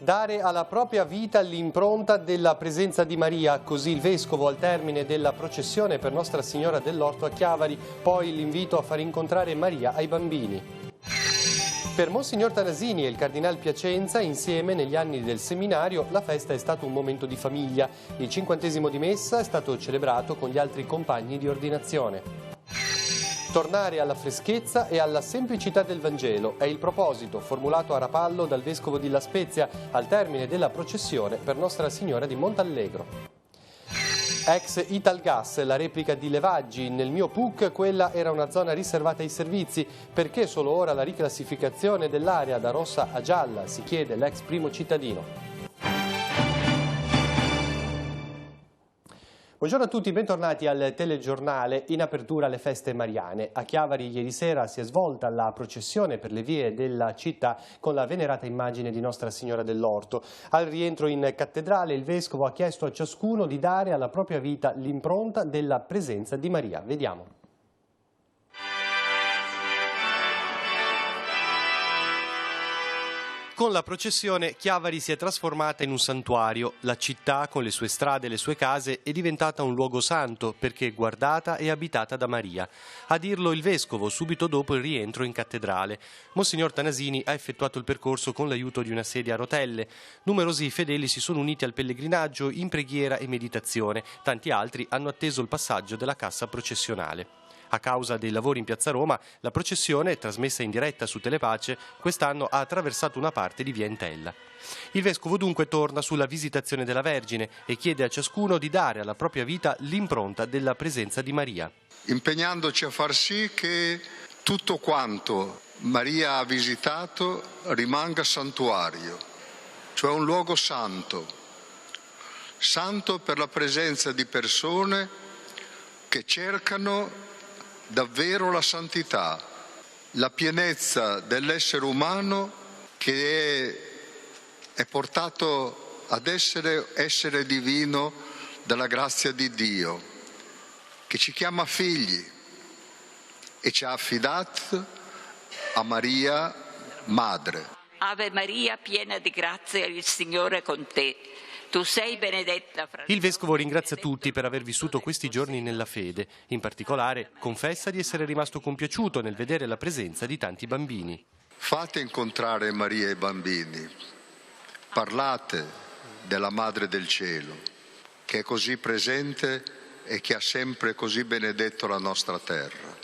Dare alla propria vita l'impronta della presenza di Maria, così il Vescovo al termine della processione per Nostra Signora dell'Orto a Chiavari, poi l'invito a far incontrare Maria ai bambini. Per Monsignor Tanasini e il Cardinal Piacenza, insieme negli anni del seminario, la festa è stato un momento di famiglia. Il 50° di messa è stato celebrato con gli altri compagni di ordinazione. Tornare alla freschezza e alla semplicità del Vangelo è il proposito formulato a Rapallo dal Vescovo di La Spezia al termine della processione per Nostra Signora di Montallegro. Ex Italgas, la replica di Levaggi, nel mio PUC quella era una zona riservata ai servizi, perché solo ora la riclassificazione dell'area da rossa a gialla, si chiede l'ex primo cittadino. Buongiorno a tutti, bentornati al telegiornale. In apertura alle feste mariane. A Chiavari ieri sera si è svolta la processione per le vie della città con la venerata immagine di Nostra Signora dell'Orto. Al rientro in cattedrale il Vescovo ha chiesto a ciascuno di dare alla propria vita l'impronta della presenza di Maria. Vediamo. Con la processione Chiavari si è trasformata in un santuario. La città, con le sue strade e le sue case, è diventata un luogo santo perché guardata e abitata da Maria. A dirlo il Vescovo subito dopo il rientro in cattedrale. Monsignor Tanasini ha effettuato il percorso con l'aiuto di una sedia a rotelle. Numerosi fedeli si sono uniti al pellegrinaggio in preghiera e meditazione. Tanti altri hanno atteso il passaggio della cassa processionale. A causa dei lavori in Piazza Roma, la processione, trasmessa in diretta su Telepace, quest'anno ha attraversato una parte di via Entella. Il Vescovo dunque torna sulla visitazione della Vergine e chiede a ciascuno di dare alla propria vita l'impronta della presenza di Maria. Impegnandoci a far sì che tutto quanto Maria ha visitato rimanga santuario, cioè un luogo santo. Santo per la presenza di persone che cercano davvero la santità, la pienezza dell'essere umano che è portato ad essere divino dalla grazia di Dio, che ci chiama figli e ci ha affidato a Maria, Madre. Ave Maria, piena di grazia, il Signore è con te. Tu sei benedetta fra Il Vescovo ringrazia tutti per aver vissuto questi giorni nella fede. In particolare confessa di essere rimasto compiaciuto nel vedere la presenza di tanti bambini. Fate incontrare Maria ai bambini. Parlate della Madre del Cielo, che è così presente e che ha sempre così benedetto la nostra terra.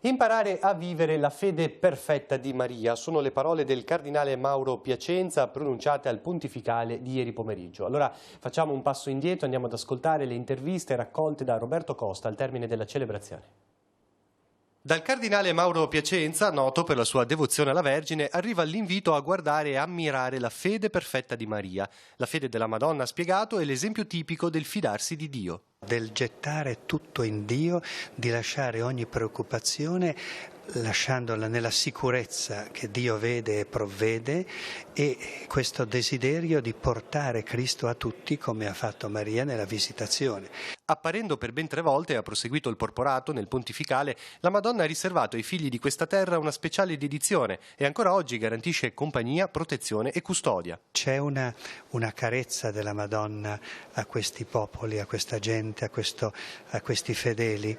Imparare a vivere la fede perfetta di Maria sono le parole del Cardinale Mauro Piacenza pronunciate al pontificale di ieri pomeriggio. Allora facciamo un passo indietro, andiamo ad ascoltare le interviste raccolte da Roberto Costa al termine della celebrazione. Dal Cardinale Mauro Piacenza, noto per la sua devozione alla Vergine, arriva l'invito a guardare e ammirare la fede perfetta di Maria. La fede della Madonna, ha spiegato, è l'esempio tipico del fidarsi di Dio. Del gettare tutto in Dio, di lasciare ogni preoccupazione, lasciandola nella sicurezza che Dio vede e provvede, e questo desiderio di portare Cristo a tutti come ha fatto Maria nella visitazione. Apparendo per ben 3 volte, ha proseguito il porporato nel pontificale, la Madonna ha riservato ai figli di questa terra una speciale dedizione e ancora oggi garantisce compagnia, protezione e custodia. C'è una carezza della Madonna a questi popoli, a questa gente, a questi fedeli,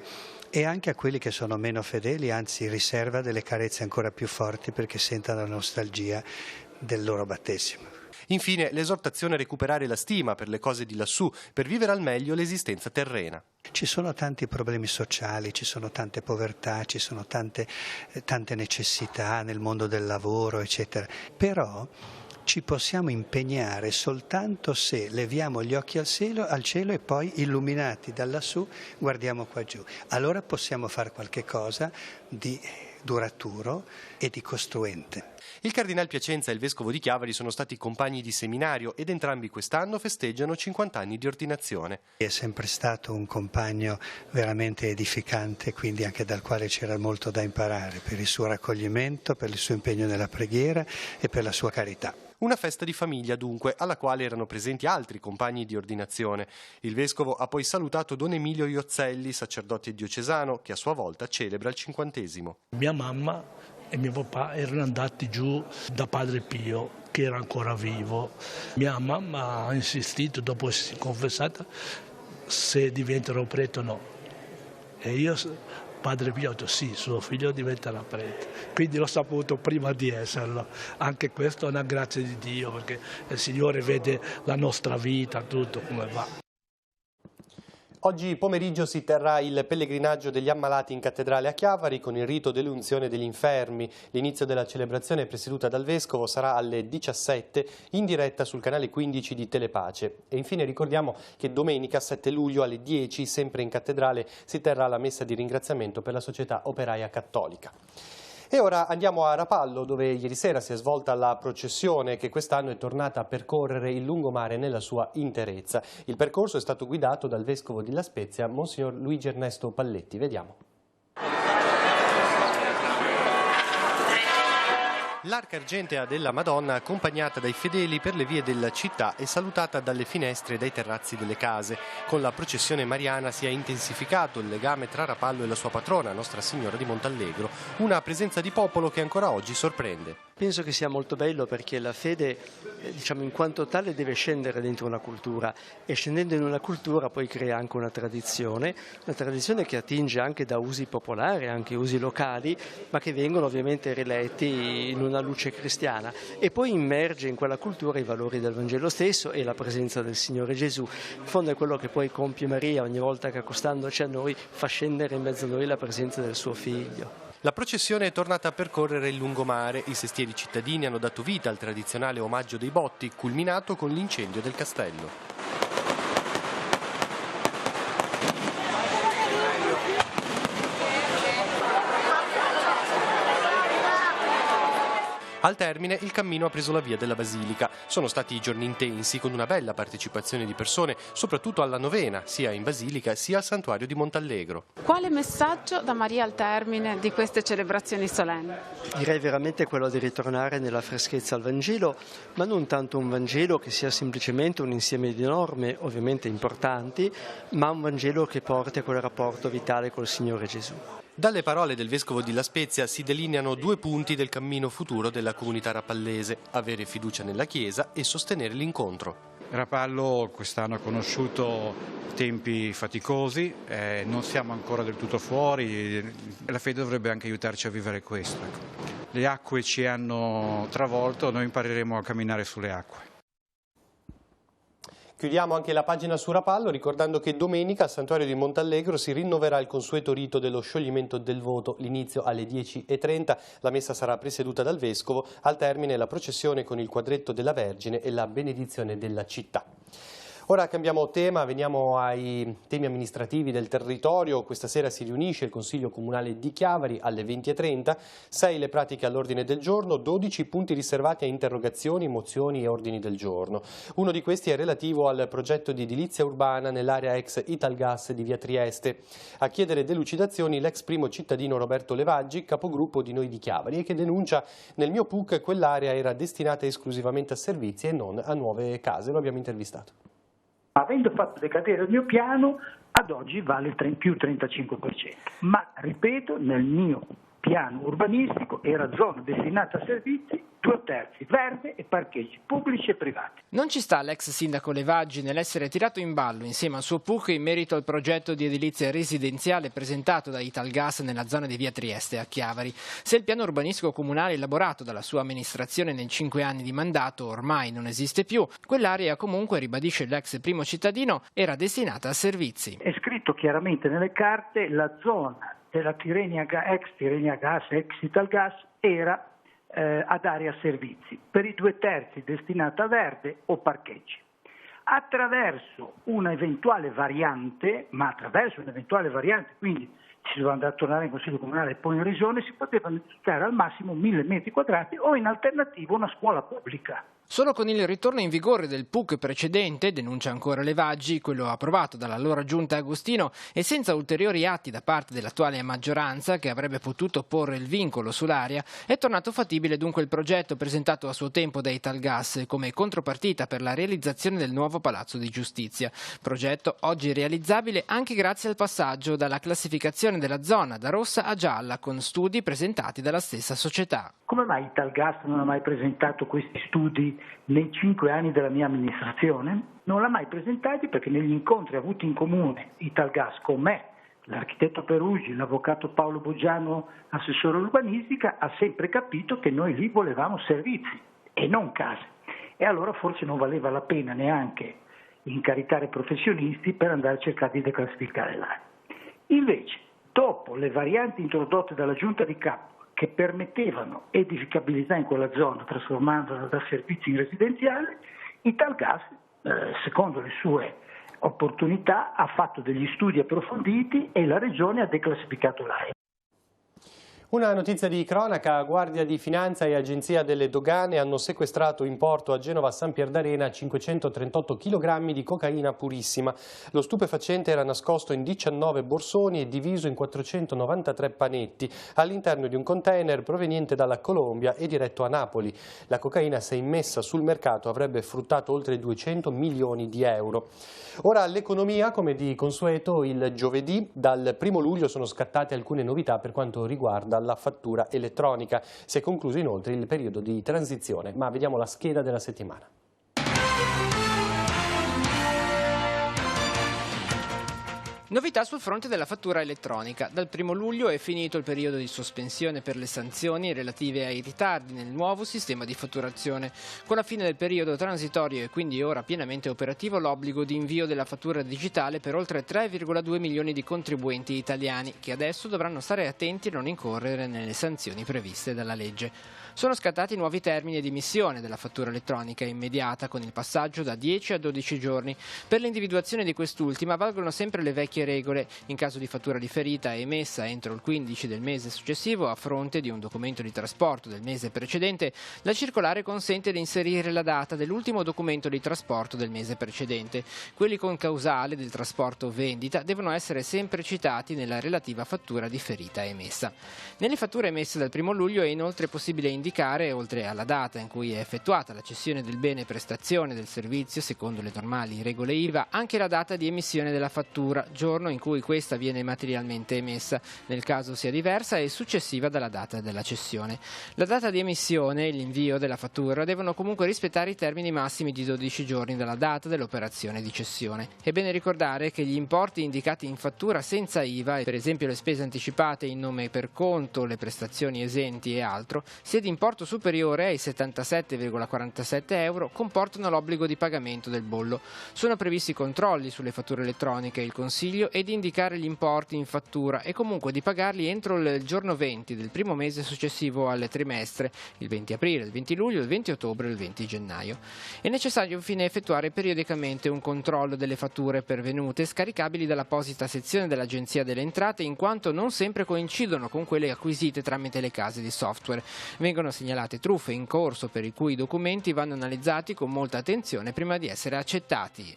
e anche a quelli che sono meno fedeli, anzi riserva delle carezze ancora più forti perché sentono la nostalgia del loro battesimo. Infine, l'esortazione a recuperare la stima per le cose di lassù, per vivere al meglio l'esistenza terrena. Ci sono tanti problemi sociali, ci sono tante povertà, ci sono tante necessità nel mondo del lavoro, eccetera. Però ci possiamo impegnare soltanto se leviamo gli occhi al cielo e poi, illuminati da lassù, guardiamo qua giù. Allora possiamo fare qualche cosa di duraturo e di costruente. Il Cardinal Piacenza e il Vescovo di Chiavari sono stati compagni di seminario ed entrambi quest'anno festeggiano 50 anni di ordinazione. È sempre stato un compagno veramente edificante, quindi anche dal quale c'era molto da imparare per il suo raccoglimento, per il suo impegno nella preghiera e per la sua carità. Una festa di famiglia dunque, alla quale erano presenti altri compagni di ordinazione. Il Vescovo ha poi salutato Don Emilio Iozzelli, sacerdote diocesano, che a sua volta celebra il 50°. Mia mamma e mio papà erano andati giù da Padre Pio, che era ancora vivo. Mia mamma ha insistito, dopo essere confessata, se diventerò prete o no. E io, padre Pio, ho detto sì, suo figlio diventerà prete. Quindi l'ho saputo prima di esserlo. Anche questo è una grazia di Dio, perché il Signore vede la nostra vita, tutto come va. Oggi pomeriggio si terrà il pellegrinaggio degli ammalati in cattedrale a Chiavari con il rito dell'unzione degli infermi. L'inizio della celebrazione presieduta dal Vescovo sarà alle 17 in diretta sul canale 15 di Telepace. E infine ricordiamo che domenica 7 luglio alle 10 sempre in cattedrale si terrà la messa di ringraziamento per la Società Operaia Cattolica. E ora andiamo a Rapallo, dove ieri sera si è svolta la processione che quest'anno è tornata a percorrere il lungomare nella sua interezza. Il percorso è stato guidato dal vescovo di La Spezia, Monsignor Luigi Ernesto Palletti. Vediamo. L'arca argentea della Madonna, accompagnata dai fedeli per le vie della città e salutata dalle finestre e dai terrazzi delle case. Con la processione mariana si è intensificato il legame tra Rapallo e la sua patrona, Nostra Signora di Montallegro, una presenza di popolo che ancora oggi sorprende. Penso che sia molto bello perché la fede, in quanto tale, deve scendere dentro una cultura e scendendo in una cultura poi crea anche una tradizione che attinge anche da usi popolari, anche usi locali, ma che vengono ovviamente riletti in una luce cristiana e poi immerge in quella cultura i valori del Vangelo stesso e la presenza del Signore Gesù. In fondo è quello che poi compie Maria ogni volta che accostandoci a noi fa scendere in mezzo a noi la presenza del suo Figlio. La processione è tornata a percorrere il lungomare. I sestieri cittadini hanno dato vita al tradizionale omaggio dei botti, culminato con l'incendio del castello. Al termine il cammino ha preso la via della Basilica. Sono stati giorni intensi con una bella partecipazione di persone, soprattutto alla novena, sia in Basilica sia al santuario di Montallegro. Quale messaggio da Maria al termine di queste celebrazioni solenni? Direi veramente quello di ritornare nella freschezza al Vangelo, ma non tanto un Vangelo che sia semplicemente un insieme di norme ovviamente importanti, ma un Vangelo che porti a quel rapporto vitale col Signore Gesù. Dalle parole del vescovo di La Spezia si delineano 2 punti del cammino futuro della comunità rapallese: avere fiducia nella Chiesa e sostenere l'incontro. Rapallo quest'anno ha conosciuto tempi faticosi, non siamo ancora del tutto fuori, la fede dovrebbe anche aiutarci a vivere questo. Le acque ci hanno travolto, noi impareremo a camminare sulle acque. Chiudiamo anche la pagina su Rapallo ricordando che domenica al santuario di Montallegro si rinnoverà il consueto rito dello scioglimento del voto, l'inizio alle 10:30, la messa sarà presieduta dal vescovo, al termine la processione con il quadretto della Vergine e la benedizione della città. Ora cambiamo tema, veniamo ai temi amministrativi del territorio. Questa sera si riunisce il Consiglio Comunale di Chiavari alle 20:30, 6 le pratiche all'ordine del giorno, 12 punti riservati a interrogazioni, mozioni e ordini del giorno. Uno di questi è relativo al progetto di edilizia urbana nell'area ex Italgas di via Trieste. A chiedere delucidazioni l'ex primo cittadino Roberto Levaggi, capogruppo di Noi di Chiavari, e che denuncia: nel mio PUC quell'area era destinata esclusivamente a servizi e non a nuove case. Lo abbiamo intervistato. Avendo fatto decadere il mio piano, ad oggi vale più 35%. Ma, ripeto, nel mio piano urbanistico era zona destinata a servizi, 2/3 verde e parcheggi pubblici e privati. Non ci sta l'ex sindaco Levaggi nell'essere tirato in ballo insieme al suo PUC in merito al progetto di edilizia residenziale presentato da Italgas nella zona di via Trieste a Chiavari. Se il piano urbanistico comunale elaborato dalla sua amministrazione nei 5 anni di mandato ormai non esiste più, quell'area comunque, ribadisce l'ex primo cittadino, era destinata a servizi. È scritto chiaramente nelle carte: la zona della ex Tirrenia Gas, ex Italgas, era ad area servizi, per i 2/3 destinata a verde o parcheggi. Attraverso un'eventuale variante, quindi si doveva andare a tornare in Consiglio Comunale e poi in Regione, si potevano edificare al massimo 1000 metri quadrati o in alternativa una scuola pubblica. Solo con il ritorno in vigore del PUC precedente, denuncia ancora Levaggi, quello approvato dall'allora giunta Agostino, e senza ulteriori atti da parte dell'attuale maggioranza, che avrebbe potuto porre il vincolo sull'area, è tornato fattibile dunque il progetto presentato a suo tempo da Italgas come contropartita per la realizzazione del nuovo Palazzo di Giustizia. Progetto oggi realizzabile anche grazie al passaggio dalla classificazione della zona da rossa a gialla, con studi presentati dalla stessa società. come mai Italgas non ha mai presentato questi studi nei 5 anni della mia amministrazione? Non l'ha mai presentati perché negli incontri avuti in comune Italgas con me, l'architetto Peruggi, l'avvocato Paolo Boggiano, assessore urbanistica, ha sempre capito che noi lì volevamo servizi e non case. E allora forse non valeva la pena neanche incaricare professionisti per andare a cercare di declassificare l'area. Invece, dopo le varianti introdotte dalla Giunta di Capo, che permettevano edificabilità in quella zona trasformandola da servizi in residenziale, Italgas, secondo le sue opportunità, ha fatto degli studi approfonditi e la Regione ha declassificato l'area. Una notizia di cronaca: Guardia di Finanza e Agenzia delle Dogane hanno sequestrato in porto a Genova San Pierdarena 538 kg di cocaina purissima. Lo stupefacente era nascosto in 19 borsoni e diviso in 493 panetti all'interno di un container proveniente dalla Colombia e diretto a Napoli. La cocaina, se immessa sul mercato, avrebbe fruttato oltre 200 milioni di euro. Ora l'economia, come di consueto il giovedì, dal 1 luglio sono scattate alcune novità per quanto riguarda la fattura elettronica. Si è concluso inoltre il periodo di transizione, ma vediamo la scheda della settimana. Novità sul fronte della fattura elettronica. Dal 1 luglio è finito il periodo di sospensione per le sanzioni relative ai ritardi nel nuovo sistema di fatturazione. Con la fine del periodo transitorio e quindi ora pienamente operativo l'obbligo di invio della fattura digitale per oltre 3,2 milioni di contribuenti italiani, che adesso dovranno stare attenti a non incorrere nelle sanzioni previste dalla legge. Sono scattati nuovi termini di emissione della fattura elettronica immediata, con il passaggio da 10 a 12 giorni. Per l'individuazione di quest'ultima valgono sempre le vecchie regole. In caso di fattura differita emessa entro il 15 del mese successivo a fronte di un documento di trasporto del mese precedente, la circolare consente di inserire la data dell'ultimo documento di trasporto del mese precedente. Quelli con causale del trasporto vendita devono essere sempre citati nella relativa fattura differita emessa. Nelle fatture emesse dal 1 luglio è inoltre possibile indicare, oltre alla data in cui è effettuata la cessione del bene prestazione del servizio secondo le normali regole IVA, anche la data di emissione della fattura, giorno in cui questa viene materialmente emessa, nel caso sia diversa e successiva dalla data della cessione. La data di emissione e l'invio della fattura devono comunque rispettare i termini massimi di 12 giorni dalla data dell'operazione di cessione. È bene ricordare che gli importi indicati in fattura senza IVA, per esempio le spese anticipate in nome per conto, le prestazioni esenti e altro, sia di importo superiore ai 77,47 euro, comportano l'obbligo di pagamento del bollo. Sono previsti controlli sulle fatture elettroniche. Il Consiglio è di indicare gli importi in fattura e comunque di pagarli entro il giorno 20 del primo mese successivo al trimestre, il 20 aprile, il 20 luglio, il 20 ottobre e il 20 gennaio. È necessario infine effettuare periodicamente un controllo delle fatture pervenute scaricabili dall'apposita sezione dell'Agenzia delle Entrate, in quanto non sempre coincidono con quelle acquisite tramite le case di software. Vengono segnalate truffe in corso per i cui documenti vanno analizzati con molta attenzione prima di essere accettati.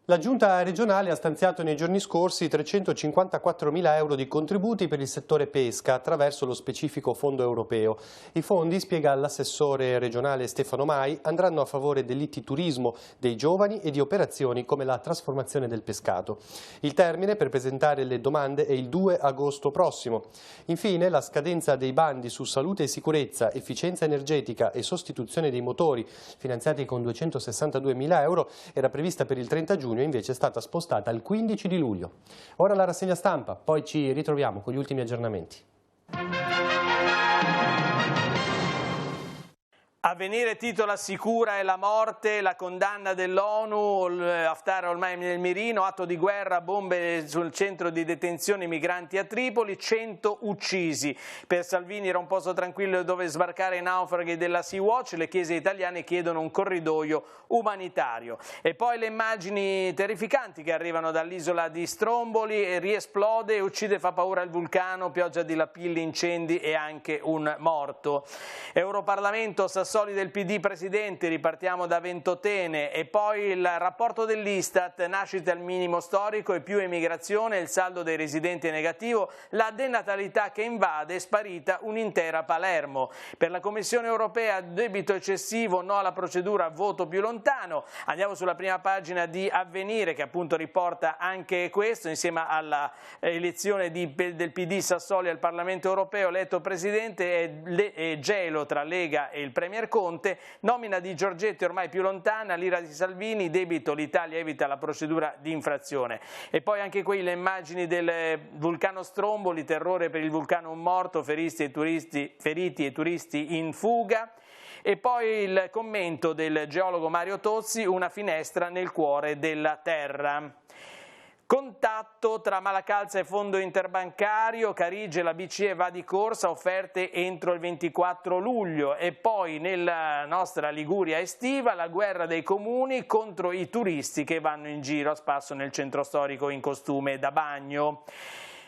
La Giunta regionale ha stanziato nei giorni scorsi 354.000 euro di contributi per il settore pesca attraverso lo specifico fondo europeo. I fondi, spiega l'assessore regionale Stefano Mai, andranno a favore dell'ittiturismo, dei giovani e di operazioni come la trasformazione del pescato. Il termine per presentare le domande è il 2 agosto prossimo. Infine, la scadenza dei bandi su salute e sicurezza, efficienza energetica e sostituzione dei motori, finanziati con 262.000 euro, era prevista per il 30 giugno. Invece è stata spostata al 15 di luglio. Ora la rassegna stampa, poi ci ritroviamo con gli ultimi aggiornamenti. Avvenire titola sicura è la morte, la condanna dell'ONU, Haftar ormai nel mirino, atto di guerra, bombe sul centro di detenzione migranti a Tripoli, 100 uccisi. Per Salvini era un posto tranquillo dove sbarcare i naufraghi della Sea-Watch, le chiese italiane chiedono un corridoio umanitario. E poi le immagini terrificanti che arrivano dall'isola di Stromboli, riesplode e uccide, fa paura il vulcano, pioggia di lapilli, incendi e anche un morto. Europarlamento, Sassoli Poli del PD, Presidente, ripartiamo da Ventotene, e poi il rapporto dell'Istat, nascite al minimo storico e più emigrazione, il saldo dei residenti è negativo, la denatalità che invade, è sparita un'intera Palermo. Per la Commissione europea debito eccessivo, no alla procedura, voto più lontano. Andiamo sulla prima pagina di Avvenire, che appunto riporta anche questo, insieme alla elezione del PD Sassoli al Parlamento europeo, eletto Presidente, e gelo tra Lega e il Premier Conte, nomina di Giorgetti ormai più lontana, l'ira di Salvini, debito, l'Italia evita la procedura di infrazione. E poi anche qui le immagini del vulcano Stromboli, terrore per il vulcano, un morto, feriti e turisti in fuga. E poi il commento del geologo Mario Tozzi, una finestra nel cuore della terra. Contatto tra Malacalza e Fondo Interbancario, Carige, la BCE va di corsa, offerte entro il 24 luglio. E poi nella nostra Liguria estiva la guerra dei comuni contro i turisti che vanno in giro a spasso nel centro storico in costume da bagno.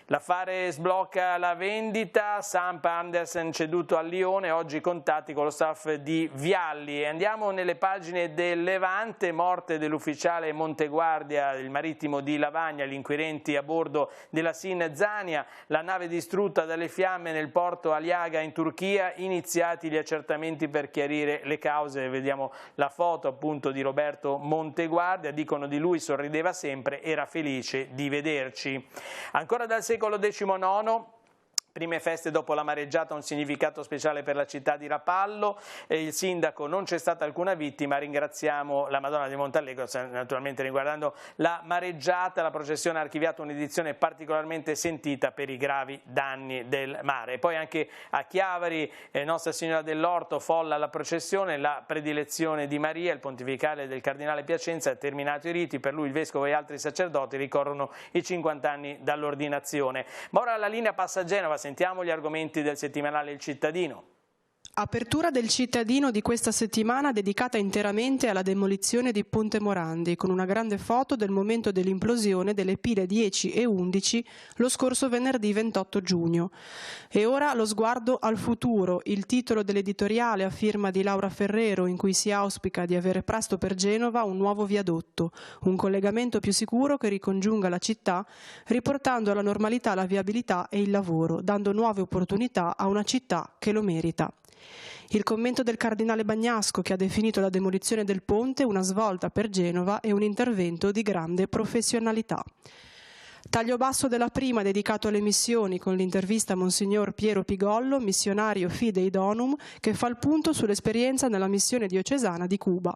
L'affare sblocca la vendita, Samp Andersen ceduto al Lione, oggi contatti con lo staff di Vialli. E andiamo nelle pagine del Levante, morte dell'ufficiale Monteguardia, il marittimo di Lavagna, gli inquirenti a bordo della SIN Zania, la nave distrutta dalle fiamme nel porto Aliaga in Turchia, iniziati gli accertamenti per chiarire le cause. Vediamo la foto appunto di Roberto Monteguardia, dicono di lui sorrideva sempre, era felice di vederci. Ancora dal secolo XIX, prime feste dopo la mareggiata, un significato speciale per la città di Rapallo. Il sindaco, non c'è stata alcuna vittima, ringraziamo la Madonna di Montallegro, naturalmente riguardando la mareggiata. La processione ha archiviato un'edizione particolarmente sentita per i gravi danni del mare. E poi anche a Chiavari, Nostra Signora dell'Orto, folla la processione, la predilezione di Maria, il pontificale del cardinale Piacenza, ha terminato i riti, per lui il vescovo e altri sacerdoti ricorrono i 50 anni dall'ordinazione. Ma ora la linea passa a Genova. Sentiamo gli argomenti del settimanale Il Cittadino. Apertura del Cittadino di questa settimana dedicata interamente alla demolizione di Ponte Morandi, con una grande foto del momento dell'implosione delle pile 10 e 11 lo scorso venerdì 28 giugno. E ora lo sguardo al futuro, il titolo dell'editoriale a firma di Laura Ferrero, in cui si auspica di avere presto per Genova un nuovo viadotto, un collegamento più sicuro che ricongiunga la città, riportando alla normalità la viabilità e il lavoro, dando nuove opportunità a una città che lo merita. Il commento del cardinale Bagnasco, che ha definito la demolizione del ponte una svolta per Genova e un intervento di grande professionalità. Taglio basso della prima dedicato alle missioni, con l'intervista a Monsignor Piero Pigollo, missionario Fidei Donum, che fa il punto sull'esperienza nella missione diocesana di Cuba.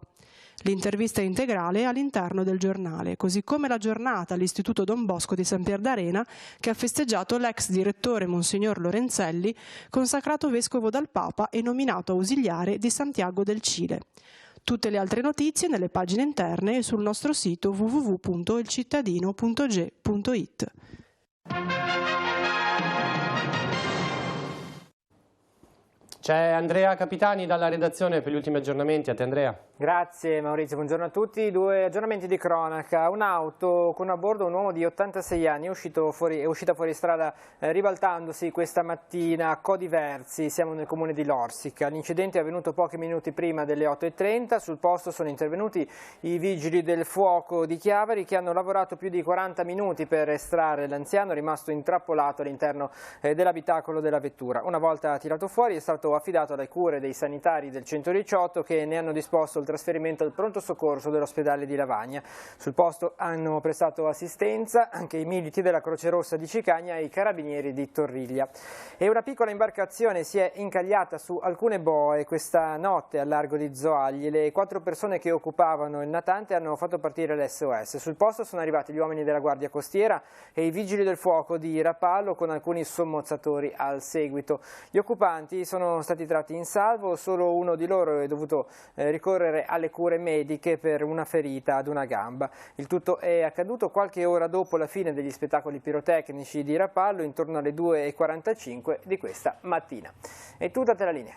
L'intervista integrale all'interno del giornale, così come la giornata all'Istituto Don Bosco di San Pier d'Arena, che ha festeggiato l'ex direttore Monsignor Lorenzelli, consacrato vescovo dal Papa e nominato ausiliare di Santiago del Cile. Tutte le altre notizie nelle pagine interne e sul nostro sito www.ilcittadino.ge.it. C'è Andrea Capitani dalla redazione per gli ultimi aggiornamenti. A te Andrea. Grazie Maurizio, buongiorno a tutti. Due aggiornamenti di cronaca. Un'auto con a bordo un uomo di 86 anni è uscita fuori strada ribaltandosi questa mattina a Codiverzi, siamo nel comune di Lorsica. L'incidente è avvenuto pochi minuti prima delle 8:30, sul posto sono intervenuti i vigili del fuoco di Chiavari che hanno lavorato più di 40 minuti per estrarre l'anziano rimasto intrappolato all'interno dell'abitacolo della vettura. Una volta tirato fuori è stato affidato alle cure dei sanitari del 118 che ne hanno disposto il trasferimento al pronto soccorso dell'ospedale di Lavagna. Sul posto hanno prestato assistenza anche i militi della Croce Rossa di Cicagna e i carabinieri di Torriglia. E una piccola imbarcazione si è incagliata su alcune boe questa notte al largo di Zoagli. Le 4 persone che occupavano il natante hanno fatto partire l'SOS. Sul posto sono arrivati gli uomini della Guardia Costiera e i vigili del fuoco di Rapallo con alcuni sommozzatori al seguito. Gli occupanti sono stati tratti in salvo, solo uno di loro è dovuto ricorrere alle cure mediche per una ferita ad una gamba. Il tutto è accaduto qualche ora dopo la fine degli spettacoli pirotecnici di Rapallo, intorno alle 2:45 di questa mattina. E tu date la linea.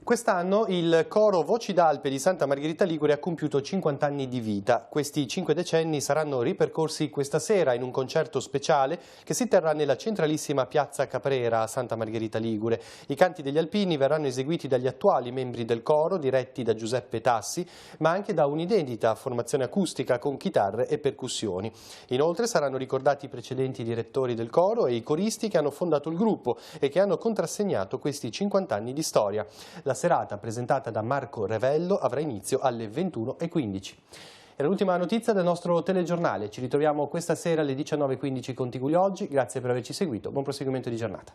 Quest'anno il coro Voci d'Alpe di Santa Margherita Ligure ha compiuto 50 anni di vita. Questi 5 decenni saranno ripercorsi questa sera in un concerto speciale che si terrà nella centralissima piazza Caprera a Santa Margherita Ligure. I canti degli alpini verranno eseguiti dagli attuali membri del coro, diretti da Giuseppe Tassi, ma anche da un'inedita formazione acustica con chitarre e percussioni. Inoltre saranno ricordati i precedenti direttori del coro e i coristi che hanno fondato il gruppo e che hanno contrassegnato questi 50 anni di storia. La serata, presentata da Marco Revello, avrà inizio alle 21:15. Era l'ultima notizia del nostro telegiornale. Ci ritroviamo questa sera alle 19:15 con TG Oggi. Grazie per averci seguito. Buon proseguimento di giornata.